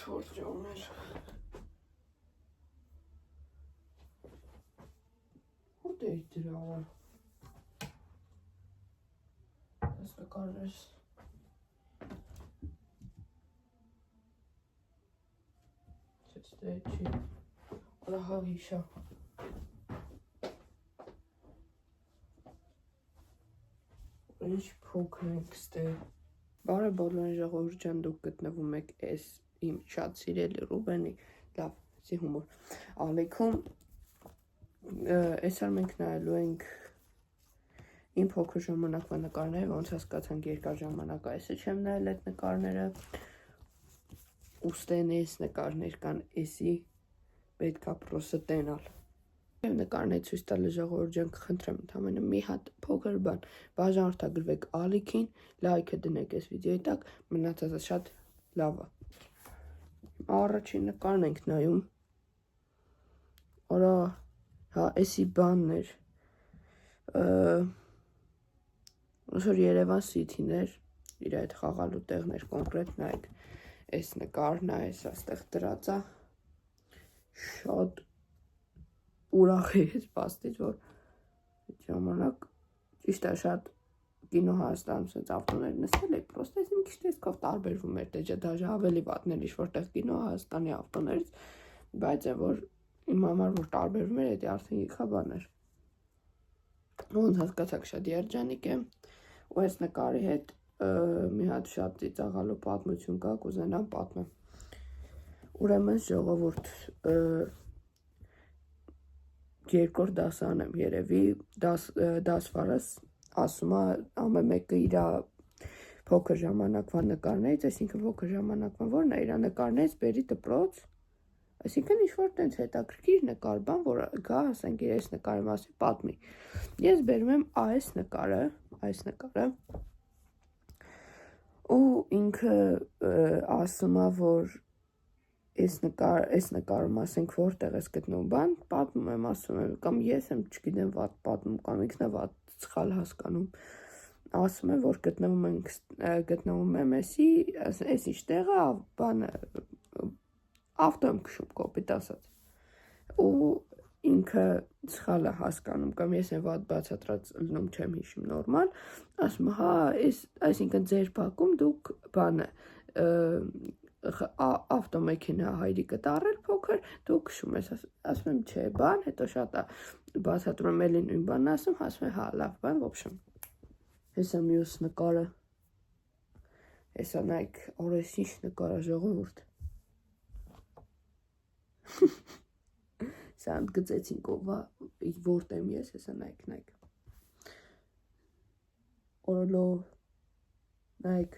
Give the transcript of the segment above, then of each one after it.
շորջոներ։ Որտե է դրա։ Ես նկարես։ Չստե չի։ Որա հավիշա։ Ինչ փոքր ենք ստե։ Բարը բոլորին ժողովուրդ ջան, դուք գտնվում եք այս իմ շատ սիրելի Ռուբենի, լավ, սի հումոր, ալիքում, այսօր մենք նայելու ենք իմ փոքր ժամանակվա նկարները, ոնց հասկացանք երկար ժամանակ այսը չեմ նայել այդ նկարները, ուստեն այս նկարներ կան, էսի պետք է պրոսը տենալ։ Նկարներ ցույց տալը ժողովուրդ ջան, կխնդրեմ ընդամենը մի հատ փոքր բան, բաժանորդագրվեք ալիքին, լայքը դնեք այս վիդեոյի տակ, մնացածը շատ լավ է։ Առաջին նկարն ենք նայում, որա, հա, էսի բանն էր, ոնց որ Երևան Սիթիներ, իր այդ խաղալու տեղներ կոնկրետ նայեք, այս նկարն է, այս աստեղ դրած է, շատ ուրախ է ես բաստից, որ ժամանակ ճիշտ է շատ կինո Հայաստանում սենց ավտոներ նստել եք, պրոստ ես իմ քիչ տեսքով տարբերվում էր, դեջը դաժը ավելի վատներ ինչ-որտեղ կինո Հայաստանի ավտոներից, բայց է որ իմ համար որ տարբերվում էր, էդի արդեն եկա բաներ։ Ոնց հասկացաք շատ երջանիկ է, ու այս նկարի հետ մի հատ շատ ծիծաղալու պատմություն կա, կուզենամ պատմեմ։ Ուրեմն ժողովուրդ երկրորդ դասան եմ երևի, դասվարս ասում է ամեն մեկը իր փոքր ժամանակվա նկարներից, այսինքն փոքր ժամանակվան որն է իր նկարներից բերի դպրոց, այսինքն ինչ-որ տենց հետաքրքիր նկար բան, որ գա ասենք իր այս նկարի մասին պատմի։ Ես բերում եմ այս նկարը, ու ինքը ասում է, որ այս նկարում ասենք որտեղ ես գտնում բան, պատմում եմ, ասում եմ, կամ ես եմ չգիտեմ վատ պատմում, կամ ինքն է վատ սխալ հասկանում, ասում եմ, որ գտնվում եմ էսի, այս ինչ տեղը, բանը, ավտո եմ քշում կոպիտ ասած, ու ինքը սխալ է հասկանում, կամ ես եմ վատ բացատրած լնում չեմ հիշում նորմալ, ասում հա, այսինքն ձեր բակում դուք բանը, ավտոմեքենա հայրիկը տարել փոքր, դու քշում ես, ասում եմ չէ բան, հետո շատ է բացատրում էլի նույն բանն ասում, ասում եմ հա լավ բան, ոբշեմ։ Հեսա մյուս նկարը, հեսա նայք, օրես ինչ նկարը ժողովուրդ։ Սա ընդգծեցինք ով որտ եմ ես, հեսա նայք։ Օրոլով, նայք։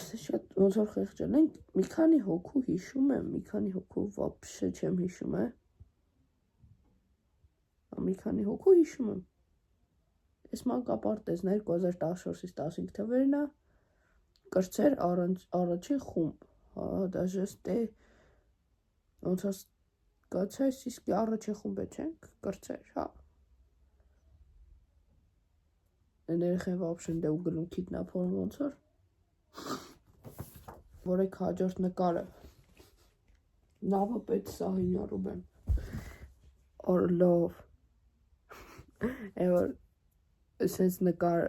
Շատ ոնց որ խեղճել ենք, մի քանի հոգու հիշում եմ, մի քանի հոգու վապշե չեմ հիշում է, մի քանի հոգու հիշում եմ, ես մանկապարտեզն 2014-ից 15 թվերն է, կրծեր առաջին խումբ, դաժե ստե, ոնց հասկացա ես իսկի առաջին խումբ է չենք, կրծեր, հա, ներեխեն վապշեն դե ու գլունքիտ նապորում ոնց որ, որ եք հաջորդ նկարը, նավապետ Սահինյա Ռուբեն, օրլով, որ սենց նկար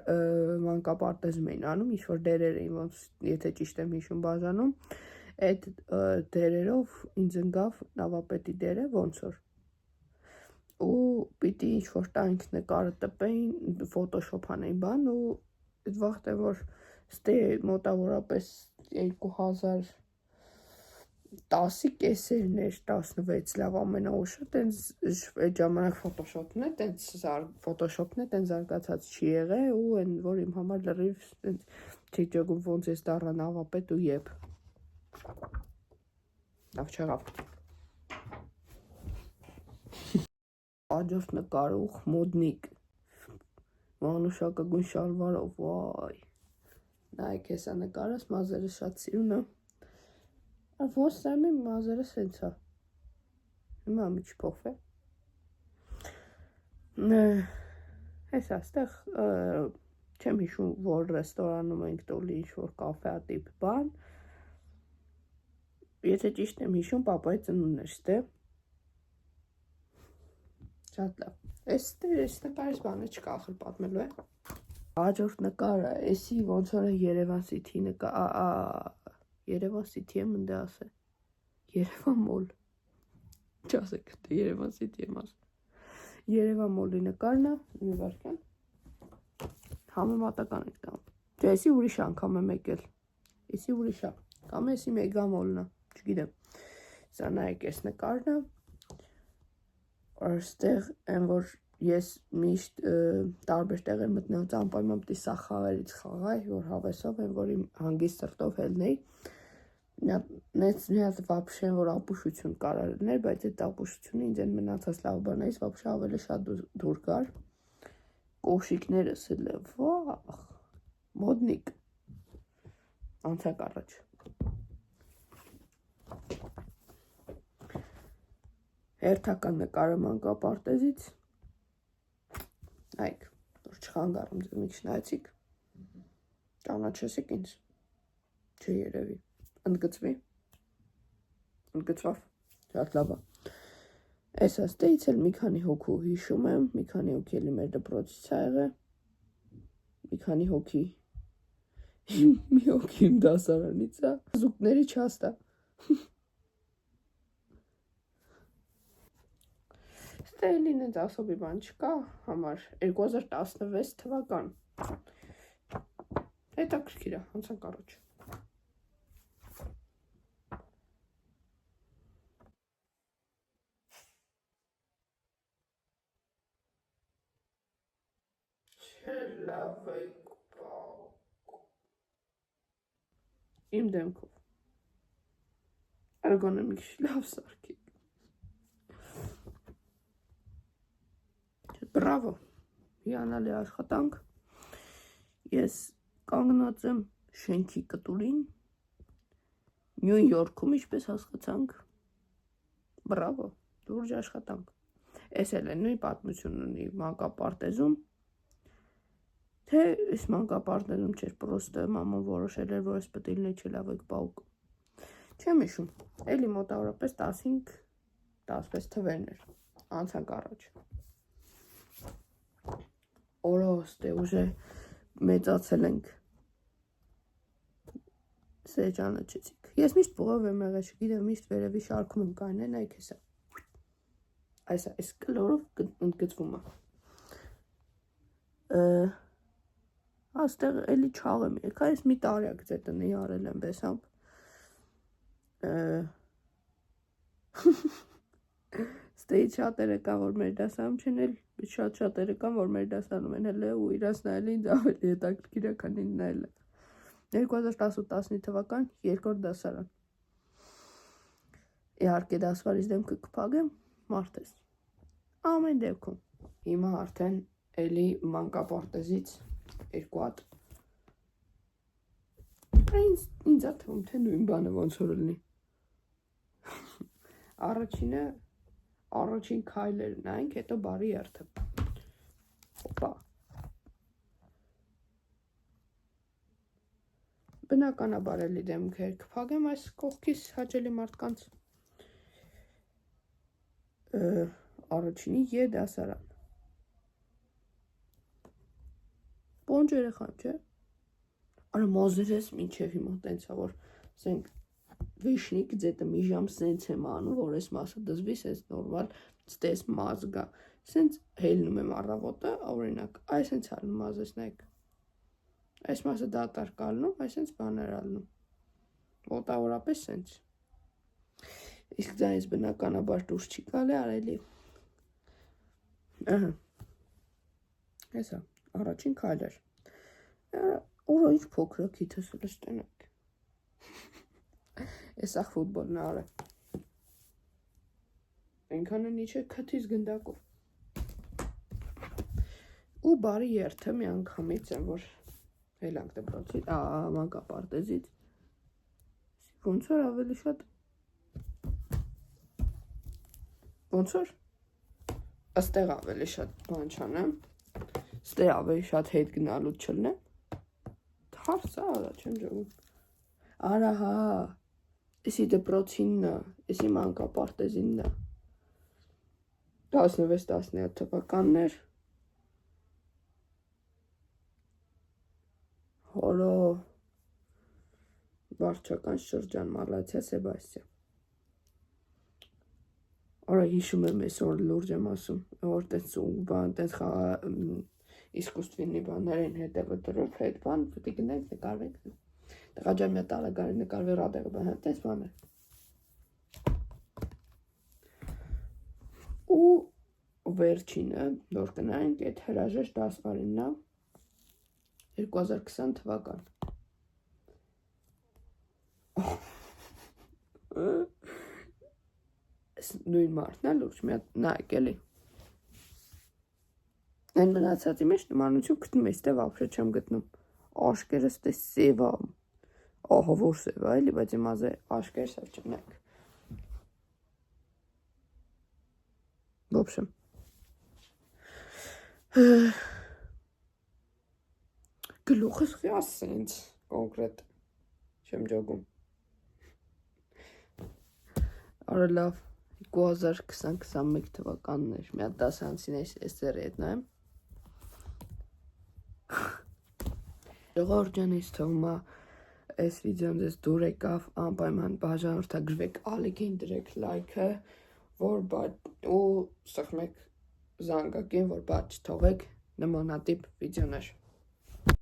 մանկապարտեզում էին անում, ինչ-որ դերեր էին, ոնց եթե ճիշտ եմ հիշում բաժանում, այդ դերերով ինձ ընգավ նավապետի դերը ոնց որ, ու պիտի ինչ-որ տանք նկարը տպեին, ֆոտոշոփ անեին բան, ու այդ վաղտ է որ ստե մոտավորապես 2010-ի կեսերն էր, 16 լավ ամենաուշը, տենց այդ ժամանակ ֆոտոշոփն է, տենց զարգացած չի եղե, ու են որ իմ համար լրիվ տենց չի ճոգում ոնց ես դառա նավապետ ու եբ։ Լավ չեղավ։ Հաջորդ նկարը ու խմոդնիկ, մանուշակագույն շալվարով, վայ, նայք հեսա նկարս, մազերը շատ սիրուն է, ոնց սայմ եմ մազերը սենց է, հիմա մի չփոխվ է, հեսա ստեղ Չեմ հիշում, որ ռեստորանում ենք տոլի ինչ-որ կաֆեատիպ բան, եթե ճիշտ եմ հիշում, պապայի ծնունդն էր ստե, շատ լավ, այս նկարից բանը չկա, ախր պատմելու է, հաջորդ նկարը, էսի ոնց որ է Երևան City Երևան City եմ ընդե ասե, Երևան մոլ, չասեք, Երևան City եմ ասե, Երևան մոլի նկարն է, մի վարկյան, համեմատական ենք տամ, չէ, էսի ուրիշ անգամ եմ եկել, էսի ուրիշ է, կամ էսի մեգա մոլն է, չգիտեմ, սա նայեք էս նկարն է, այստեղ են, որ ես միշտ տարբեր տեղեր մտնելուց անպայման պետք է սա խաղերից խաղայի, որ հավեսով եմ, որ իմ հանգիստ սրտով ելնեի, մի հատ վապշեն, որ ապուշություն կարար լիներ, բայց այդ ապուշությունը ինձ են մնացած լավ բանայից, վապշը ավելի շատ դուր կար, կոշիկներս էլ է, վախ, մոդնիկ, անցակ առաջ, հերթական նկարը մանկապարտեզից, նայք, որ չխանգարում ձեզ մի քիչ նայեցիք, ճանաչեցիք ինձ, չէ երևի, ընդգծվի, ընդգծվավ, շատ լավ է, այս աստեից էլ մի քանի հոգու հիշում եմ, մի քանի հոգի էլի մեր դպրոցից ա եղել, մի քանի հոգի, մի հոգի իմ դասարանից է, զուկների չաստ է, ստե էլի ինձ ասոբի բան չկա, համար 2016 թվական, հետաքրքիր է, անցանք առաջ, լավ եք իմ դեմքով, արգոն եմ իքշ լավ սարքիք, բրավո, հիանալի աշխատանք, ես կանգնած եմ շենքի կտուրին, Նյու Յորքում ինչպես հասկացանք, բրավո, լուրջ աշխատանք, ես էլ է նույն պատմություն ունի մանկապարտեզում, թե այս մանկապարտեզում չէր, պրոստը մաման որոշել էր, որ ես պետք է լինեի չլավեք պաուկ, չեմ հիշում, էլի մոտավորապես 15-16 թվերն էր, անցանք առաջ, օրոստե ուժե մեծացել ենք, սեջանը չեցիք, ես միշտ բողով եմ եղել, չգիտեմ, միշտ վերևի շարքում եմ կայնեն, այք հեսա, այս կլորով ընդգծվում է, աստեղ էլի չաղ եմ եկա, ես մի տարյակ ձե տնի արել եմ բեսամբ, ստեից շատերը կան, որ մեր դասանում չեն էլ, շատերը կան, որ մեր դասանում են հել է ու իրաց նայել ինձ ավելի հետաքրքիր է, քան ինձ նայել է, 2018 թվական երկրորդ դասարան, իհարկե դասվարից դեմքը կփագեմ, մարդ ես, ամեն դեպքում, հիմա արդեն էլի մանկապարտեզից երկու հատ, ինձ է թվում, թե նույն բանը ոնց որ լինի, առաջին քայլերը նայենք, հետո բարի երթը, հոպա, բնականաբար էլի դեմքը կփագեմ այս կողքիս հաճելի մարդկանց, առաջինի Ե դասարան, Պոնջ երեխայım, չէ, արա մազերես մինչև հիմա տենցա, որ սենք վիշնիկ ձետը մի ժամ սենց եմ անում, որ ես մասը դզվի, սենց նորմալ, ստես մազ գա, սենց հելնում եմ առավոտը, օրինակ, այս սենց ալնում մազես նայք, այս մասը դատար կալնում, այս սենց բաներ ալնում, մոտավորապես սենց, իսկ ձայնից բնականաբար դուրս չի կալի արելի, հեսա, առաջին քայլեր, ուրա ինչ փոքր է քիթս էլ ստենակ, եսա ֆուտբոլն արը, ենքան են իչ է կթից գնդակով, ու բարի երթը մի անգամից եմ, որ հելանք դպրոցից, մանկապարտեզից, ոնց որ ավելի շատ, ոնց որ, աստեղ ավելի շատ բան չանեմ, Ստե ավելի շատ հետ գնալու չլնեմ։ Թարս արա, չեմ ջողում։ Արա հա, եսի դպրոցինն է, եսի մանկապարտեզինն է։ 16-17 թվականներ։ Հորո վարչական շրջան Մալացիա Սեբաստիան։ Արա հիշում եմ այսօր լուրջ եմ ասում, որ տենց բան, տենց իսկուսственնի բաներ են հետևը դրով, հետ բան, պիտի գնենք նկարվենք։ Տղաջան մի տարագարի նկարվի ռադեղը բան, տենց բան է։ Ու վերջինը, որ կնայենք, այդ հրաժեշտ ասվարինն է 2020 թվական։ Նույն մարդն է լուրջ, մի հատ նայեք էլի։ Այն մնացածի մեջ նմանություն գտնում ես, դե վաբշե չեմ գտնում։ Աշկերս դե սև է։ Ահա որ սև է, էլի, բայց իմազ է աշկեր սև չնայք։ В общем, գլուխս խի ասենց կոնկրետ չեմ ջոգում։ Արա լավ 2020-21 թվականներ մի հատ դասանցին էստերի հետ նայեմ։ Ժողովուրդ ջան, ինձ թվում է այս վիդեոն ձեզ դուր եկավ, անպայման բաժանորդագրվեք, ալիքին դրեք լայքը, որ ու սխմեք զանգակին, որ բաց չթողեք նմանատիպ վիդեոներ։